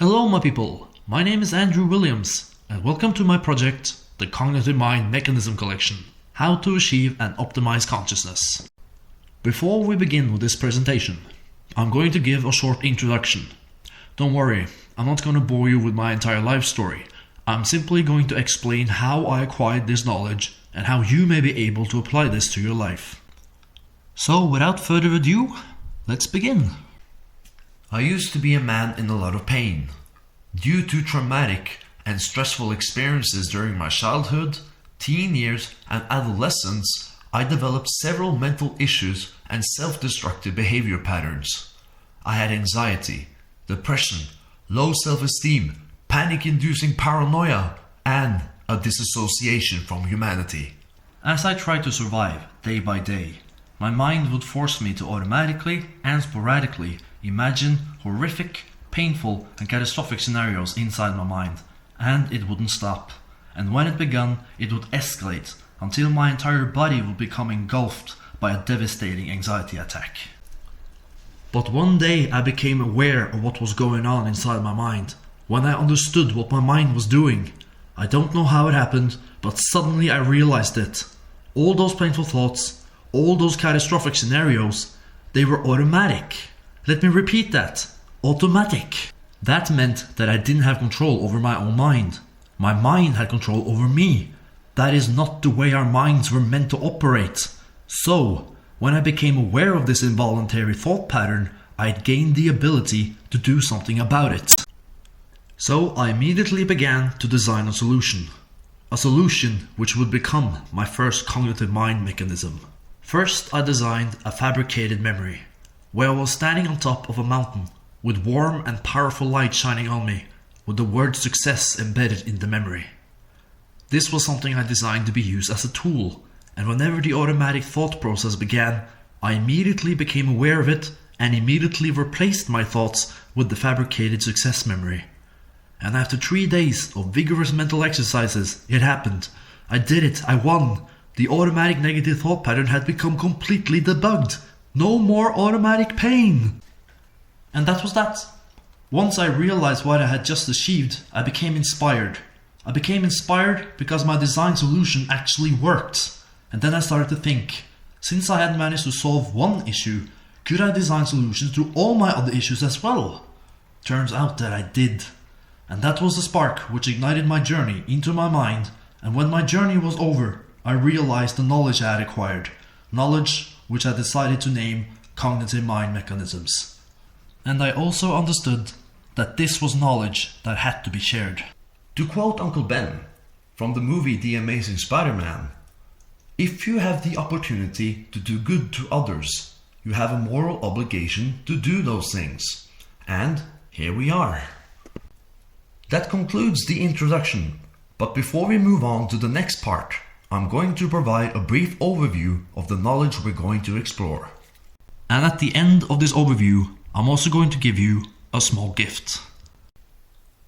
Hello my people, my name is Andrew Williams and welcome to my project, the Cognitive Mind Mechanism Collection, How to Achieve and Optimize Consciousness. Before we begin with this presentation, I'm going to give a short introduction. Don't worry, I'm not going to bore you with my entire life story. I'm simply going to explain how I acquired this knowledge and how you may be able to apply this to your life. So without further ado, let's begin. I used to be a man in a lot of pain. Due to traumatic and stressful experiences during my childhood, teen years and adolescence, I developed several mental issues and self-destructive behavior patterns. I had anxiety, depression, low self-esteem, panic-inducing paranoia, and a disassociation from humanity. As I tried to survive day by day, my mind would force me to automatically and sporadically imagine horrific, painful and catastrophic scenarios inside my mind, and it wouldn't stop. And when it began, it would escalate until my entire body would become engulfed by a devastating anxiety attack. But one day I became aware of what was going on inside my mind, when I understood what my mind was doing. I don't know how it happened, but suddenly I realized it. All those painful thoughts, all those catastrophic scenarios, they were automatic. Let me repeat that. Automatic. That meant that I didn't have control over my own mind. My mind had control over me. That is not the way our minds were meant to operate. So, when I became aware of this involuntary thought pattern, I had gained the ability to do something about it. So I immediately began to design a solution. A solution which would become my first cognitive mind mechanism. First, I designed a fabricated memory, where I was standing on top of a mountain with warm and powerful light shining on me, with the word success embedded in the memory. This was something I designed to be used as a tool, and whenever the automatic thought process began, I immediately became aware of it and immediately replaced my thoughts with the fabricated success memory. And after 3 days of vigorous mental exercises, it happened. I did it, I won. The automatic negative thought pattern had become completely debugged. No more automatic pain. And that was that. Once I realized what I had just achieved, I became inspired. I became inspired because my design solution actually worked. And then I started to think, since I had managed to solve one issue, could I design solutions to all my other issues as well? Turns out that I did. And that was the spark which ignited my journey into my mind, and when my journey was over, I realized the knowledge I had acquired. Knowledge which I decided to name Cognitive Mind Mechanisms. And I also understood that this was knowledge that had to be shared. To quote Uncle Ben from the movie The Amazing Spider-Man, "If you have the opportunity to do good to others, you have a moral obligation to do those things." And here we are. That concludes the introduction, but before we move on to the next part, I'm going to provide a brief overview of the knowledge we're going to explore. And at the end of this overview, I'm also going to give you a small gift.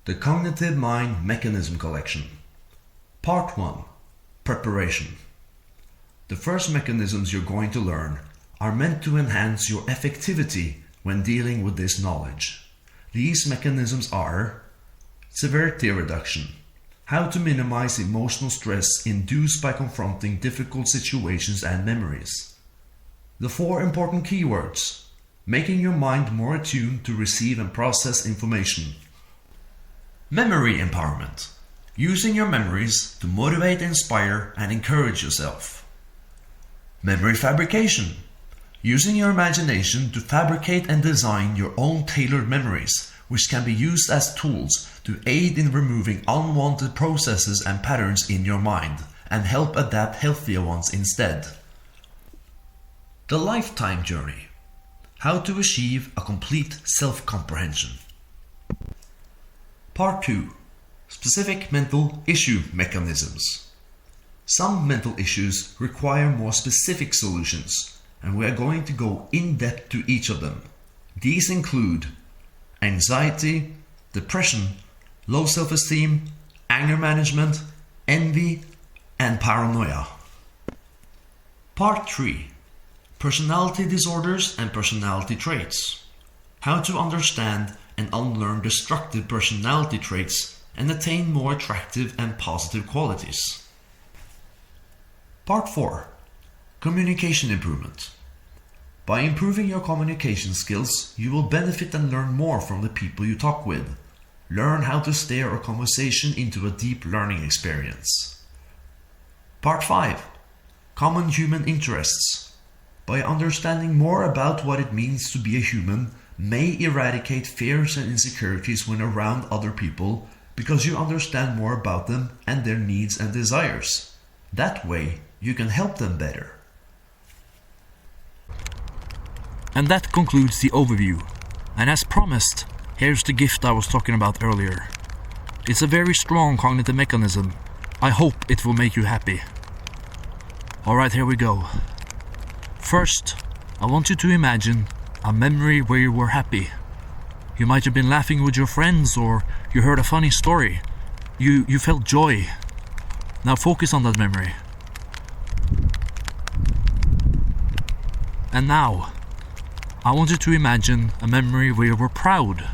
The Cognitive Mind Mechanism Collection. Part 1. Preparation. The first mechanisms you're going to learn are meant to enhance your effectivity when dealing with this knowledge. These mechanisms are severity reduction. How to minimize emotional stress induced by confronting difficult situations and memories. The 4 important keywords. Making your mind more attuned to receive and process information. Memory empowerment. Using your memories to motivate, inspire, and encourage yourself. Memory fabrication. Using your imagination to fabricate and design your own tailored memories, which can be used as tools to aid in removing unwanted processes and patterns in your mind and help adapt healthier ones instead. The lifetime journey. How to achieve a complete self-comprehension. Part 2. Specific mental issue mechanisms. Some mental issues require more specific solutions, and we are going to go in depth to each of them. These include anxiety, depression, low self-esteem, anger management, envy, and paranoia. Part 3. Personality disorders and personality traits. How to understand and unlearn destructive personality traits and attain more attractive and positive qualities. Part 4. Communication improvement. By improving your communication skills, you will benefit and learn more from the people you talk with. Learn how to steer a conversation into a deep learning experience. Part 5. Common human interests. By understanding more about what it means to be a human, may eradicate fears and insecurities when around other people because you understand more about them and their needs and desires. That way, you can help them better. And that concludes the overview. And as promised, here's the gift I was talking about earlier. It's a very strong cognitive mechanism. I hope it will make you happy. Alright, here we go. First, I want you to imagine a memory where you were happy. You might have been laughing with your friends, or you heard a funny story. You felt joy. Now focus on that memory. And now, I want you to imagine a memory where you were proud.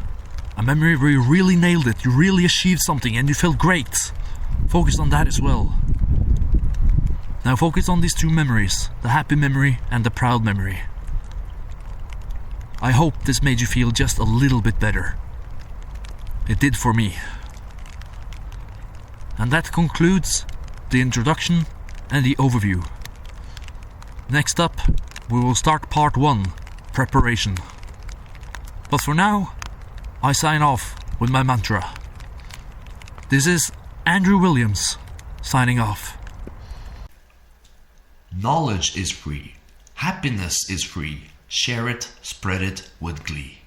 A memory where you really nailed it, you really achieved something and you felt great. Focus on that as well. Now focus on these two memories, the happy memory and the proud memory. I hope this made you feel just a little bit better. It did for me. And that concludes the introduction and the overview. Next up, we will start part 1. Preparation. But for now, I sign off with my mantra. This is Andrew Williams signing off. Knowledge is free. Happiness is free. Share it, spread it with glee.